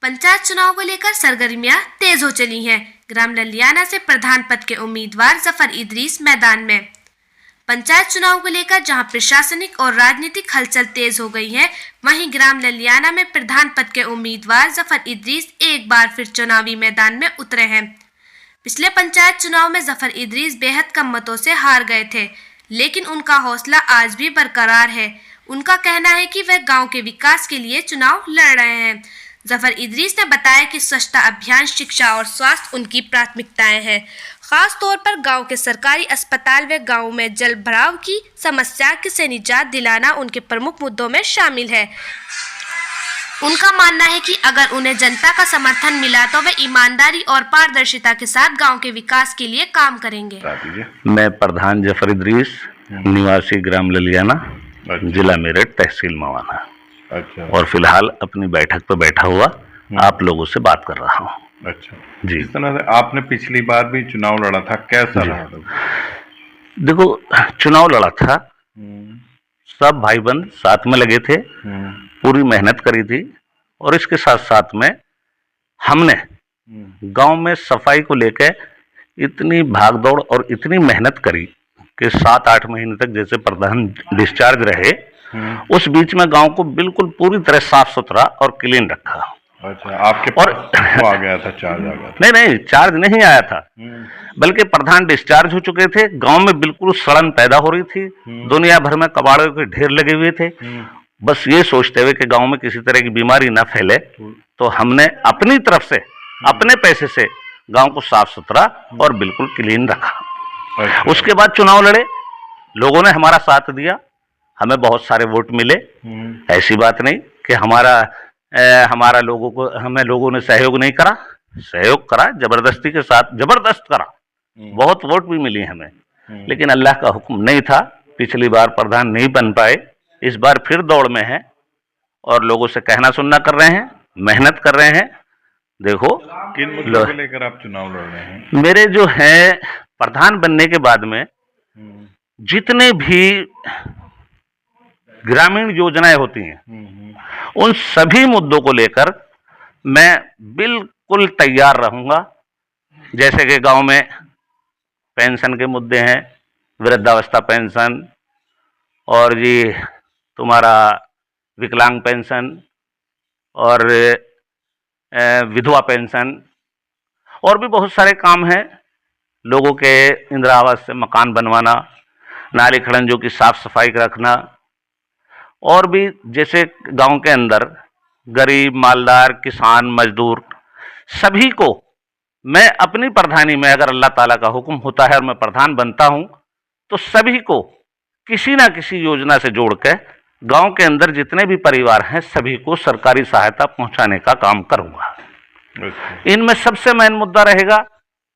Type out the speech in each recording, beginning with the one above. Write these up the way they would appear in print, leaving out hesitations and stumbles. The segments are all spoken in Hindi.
पंचायत चुनाव को लेकर सरगर्मियां तेज हो चली हैं। ग्राम ललियाना से प्रधान पद के उम्मीदवार जफर इदरीस मैदान में। पंचायत चुनाव को लेकर जहां प्रशासनिक और राजनीतिक हलचल तेज हो गई है, वहीं ग्राम ललियाना में प्रधान पद के उम्मीदवार जफर इदरीस एक बार फिर चुनावी मैदान में उतरे हैं। पिछले पंचायत चुनाव में जफर इदरीस बेहद कम मतों से हार गए थे, लेकिन उनका हौसला आज भी बरकरार है। उनका कहना है कि वह गांव के विकास के लिए चुनाव लड़ रहे हैं। जफर इदरीस ने बताया कि स्वच्छता अभियान, शिक्षा और स्वास्थ्य उनकी प्राथमिकताएं हैं। खास तौर पर गांव के सरकारी अस्पताल व गांव में जल भराव की समस्या से निजात दिलाना उनके प्रमुख मुद्दों में शामिल है। उनका मानना है कि अगर उन्हें जनता का समर्थन मिला तो वे ईमानदारी और पारदर्शिता के साथ गांव के विकास के लिए काम करेंगे। मैं प्रधान जफर इदरीस, निवासी ग्राम ललियाना, जिला मेरठ, तहसील मवाना। अच्छा। और फिलहाल अपनी बैठक पर बैठा हुआ आप लोगों से बात कर रहा हूँ। अच्छा जी। इस तरह से आपने पिछली बार भी चुनाव लड़ा था, कैसा रहा? देखो, चुनाव लड़ा था, सब भाई बंद साथ में लगे थे, पूरी मेहनत करी थी। और इसके साथ साथ में हमने गांव में सफाई को लेकर इतनी भागदौड़ और इतनी मेहनत करी कि 7-8 महीने तक जैसे प्रधान डिस्चार्ज रहे, उस बीच में गांव को बिल्कुल पूरी तरह साफ सुथरा और क्लीन रखा। अच्छा, आपके पास वो आ गया था, चार्ज आ गया था? नहीं, चार्ज नहीं आया था, बल्कि प्रधान डिस्चार्ज हो चुके थे। गांव में बिल्कुल सड़न पैदा हो रही थी, दुनिया भर में कबाड़ों के ढेर लगे हुए थे। बस ये सोचते हुए कि गांव में किसी तरह की बीमारी ना फैले, तो हमने अपनी तरफ से, अपने पैसे से गांव को साफ सुथरा और बिल्कुल क्लीन रखा। अच्छा। उसके बाद चुनाव लड़े, लोगों ने हमारा साथ दिया, हमें बहुत सारे वोट मिले। ऐसी बात नहीं कि हमारा हमें लोगों ने सहयोग नहीं करा, सहयोग करा, जबरदस्ती के साथ जबरदस्त करा, बहुत वोट भी मिली हमें। लेकिन अल्लाह का हुक्म नहीं था, पिछली बार प्रधान नहीं बन पाए, इस बार फिर दौड़ में हैं और लोगों से कहना सुनना कर रहे हैं, मेहनत कर रहे हैं। देखो, किन मुद्दों को लेकर आप चुनाव लड़ रहे हैं? मेरे जो है प्रधान बनने के बाद में जितने भी ग्रामीण योजनाएं होती हैं, उन सभी मुद्दों को लेकर मैं बिल्कुल तैयार रहूंगा। जैसे कि गांव में पेंशन के मुद्दे हैं, वृद्धावस्था पेंशन, और जी तुम्हारा विकलांग पेंशन, और विधवा पेंशन, और भी बहुत सारे काम हैं। लोगों के इंदिरा आवास से मकान बनवाना, नाली खड़ंजों की साफ सफाई रखना, और भी जैसे गांव के अंदर गरीब, मालदार, किसान, मजदूर, सभी को मैं अपनी प्रधानी में, अगर अल्लाह ताला का हुक्म होता है और मैं प्रधान बनता हूं, तो सभी को किसी ना किसी योजना से जोड़ के गांव के अंदर जितने भी परिवार हैं, सभी को सरकारी सहायता पहुंचाने का काम करूंगा। इनमें सबसे मेन मुद्दा रहेगा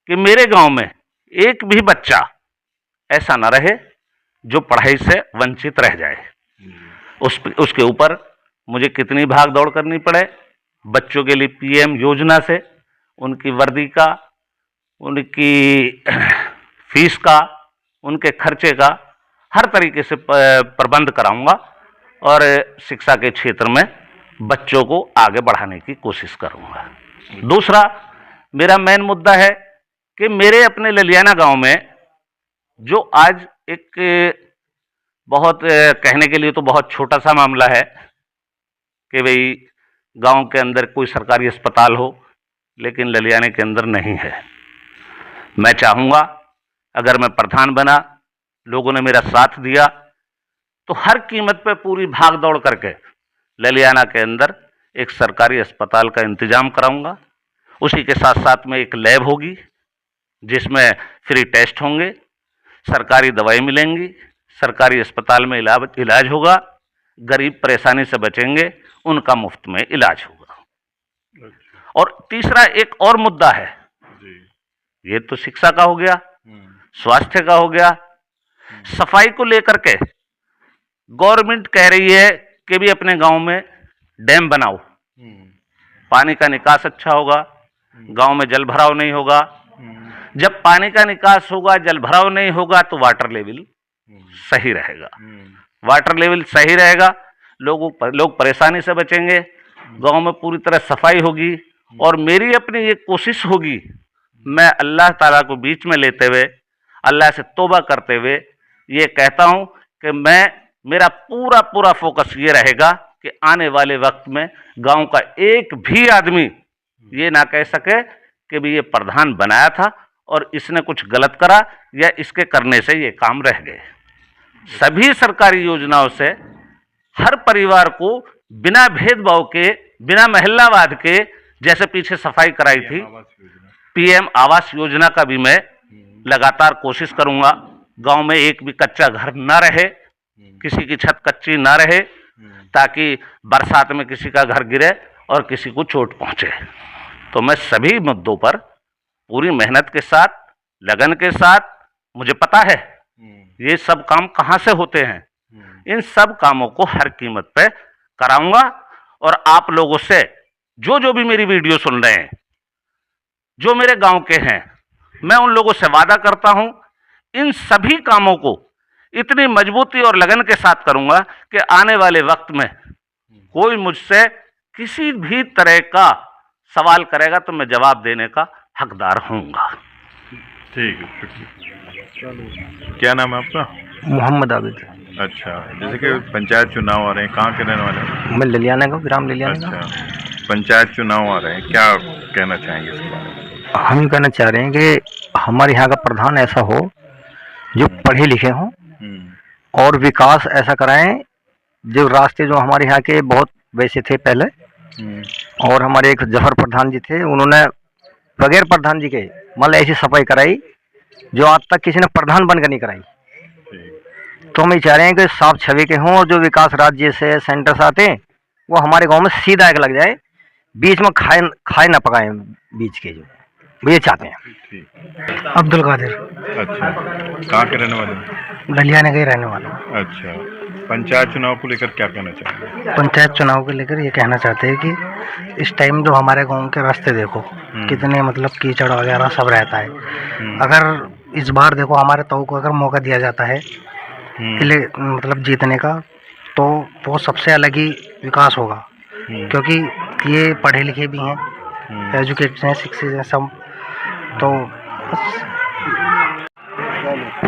कि मेरे गांव में एक भी बच्चा ऐसा ना रहे जो पढ़ाई से वंचित रह जाए। उसके ऊपर मुझे कितनी भाग दौड़ करनी पड़े, बच्चों के लिए पीएम योजना से उनकी वर्दी का, उनकी फीस का, उनके खर्चे का हर तरीके से प्रबंध कराऊंगा और शिक्षा के क्षेत्र में बच्चों को आगे बढ़ाने की कोशिश करूंगा। दूसरा मेरा मेन मुद्दा है कि मेरे अपने ललियाना गांव में जो आज एक बहुत कहने के लिए तो बहुत छोटा सा मामला है कि भाई गांव के अंदर कोई सरकारी अस्पताल हो, लेकिन ललियाने के अंदर नहीं है। मैं चाहूँगा अगर मैं प्रधान बना, लोगों ने मेरा साथ दिया, तो हर कीमत पे पूरी भाग दौड़ करके ललियाना के अंदर एक सरकारी अस्पताल का इंतजाम कराऊंगा। उसी के साथ साथ में एक लैब होगी जिसमें फ्री टेस्ट होंगे, सरकारी दवाई मिलेंगी, सरकारी अस्पताल में इलाज होगा, गरीब परेशानी से बचेंगे, उनका मुफ्त में इलाज होगा। और तीसरा एक और मुद्दा है, ये तो शिक्षा का हो गया, स्वास्थ्य का हो गया, सफाई को लेकर के गवर्नमेंट कह रही है कि भी अपने गांव में डैम बनाओ, पानी का निकास अच्छा होगा, गांव में जल भराव नहीं होगा। जब पानी का निकास होगा, जल भराव नहीं होगा, तो वाटर लेवल सही रहेगा। वाटर लेवल सही रहेगा, लोग परेशानी से बचेंगे, गांव में पूरी तरह सफाई होगी और मेरी अपनी ये कोशिश होगी, मैं अल्लाह ताला को बीच में लेते हुए, अल्लाह से तौबा करते हुए ये कहता हूं कि मेरा पूरा पूरा फोकस ये रहेगा कि आने वाले वक्त में गांव का एक भी आदमी ये ना कह सके कि भी ये प्रधान बनाया था और इसने कुछ गलत करा या इसके करने से ये काम रह गए। सभी सरकारी योजनाओं से हर परिवार को बिना भेदभाव के, बिना महिलावाद के, जैसे पीछे सफाई कराई थी, पीएम आवास योजना का भी मैं लगातार कोशिश करूंगा। गांव में एक भी कच्चा घर ना रहे, किसी की छत कच्ची ना रहे, ताकि बरसात में किसी का घर गिरे और किसी को चोट पहुंचे। तो मैं सभी मुद्दों पर पूरी मेहनत के साथ, लगन के साथ, मुझे पता है ये सब काम कहाँ से होते हैं, इन सब कामों को हर कीमत पे कराऊंगा। और आप लोगों से जो भी मेरी वीडियो सुन रहे हैं, जो मेरे गांव के हैं, मैं उन लोगों से वादा करता हूं इन सभी कामों को इतनी मजबूती और लगन के साथ करूंगा कि आने वाले वक्त में कोई मुझसे किसी भी तरह का सवाल करेगा तो मैं जवाब देने का हकदार होऊंगा। ठीक है, शुक्रिया। क्या नाम है आपका? मोहम्मद आबिद। अच्छा, जैसे कि पंचायत चुनाव आ रहे हैं, कहाँ के रहने वाले हैं? मैं ललियाना का, ग्राम ललियाना का। अच्छा, पंचायत चुनाव आ रहे हैं, क्या कहना चाहेंगे इसके बारे में? हम ये कहना चाह रहे हैं कि हमारे यहाँ का प्रधान ऐसा हो जो पढ़े लिखे हों और विकास ऐसा कराएं। जो रास्ते जो हमारे यहाँ के बहुत वैसे थे पहले, और हमारे एक जफर प्रधान जी थे, उन्होंने बगैर प्रधान जी के मतलब ऐसी सफाई कराई जो आज तक किसी ने प्रधान बनकर नहीं कराई। तो हम ये चाह रहे हैं कि साफ छवि के हों और जो विकास राज्य से, सेंटर से आते हैं, वो हमारे गांव में सीधा एक लग जाए, बीच में खाए ना पकाए बीच के, जो वो ये चाहते हैं। अब्दुल कादिर। अच्छा, कहाँ के रहने वाले हैं? ललियाना के ही रहने वाला हूँ। अच्छा, पंचायत चुनाव को लेकर क्या कहना चाहेंगे? पंचायत चुनाव को लेकर ये कहना चाहते हैं कि इस टाइम जो हमारे गांव के रास्ते देखो कितने मतलब कीचड़ वगैरह सब रहता है। अगर इस बार देखो हमारे ताऊ को अगर मौका दिया जाता है मतलब जीतने का, तो वो सबसे अलग ही विकास होगा, क्योंकि ये पढ़े लिखे भी हैं, एजुकेटेड हैं, शिक्षित हैं सब। तो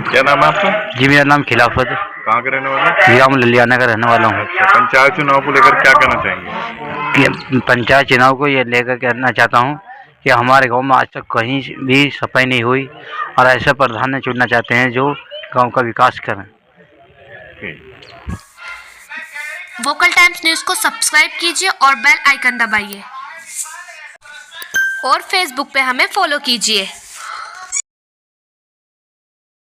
क्या नाम है आपका? जी, मेरा नाम खिलाफत। कहाँ के रहने वाले हैं? ग्राम ललियाना का रहने वाला हूँ। अच्छा, पंचायत चुनाव को लेकर क्या कहना चाहेंगे? कि पंचायत चुनाव को ये लेकर कहना चाहता हूँ कि हमारे गांव में आज तक कहीं भी सफाई नहीं हुई और ऐसे प्रधान चुनना चाहते हैं जो गांव का विकास करें। वोकल टाइम्स न्यूज़ को सब्सक्राइब कीजिए और बेल आइकन दबाइए और फेसबुक पे हमें फॉलो कीजिए।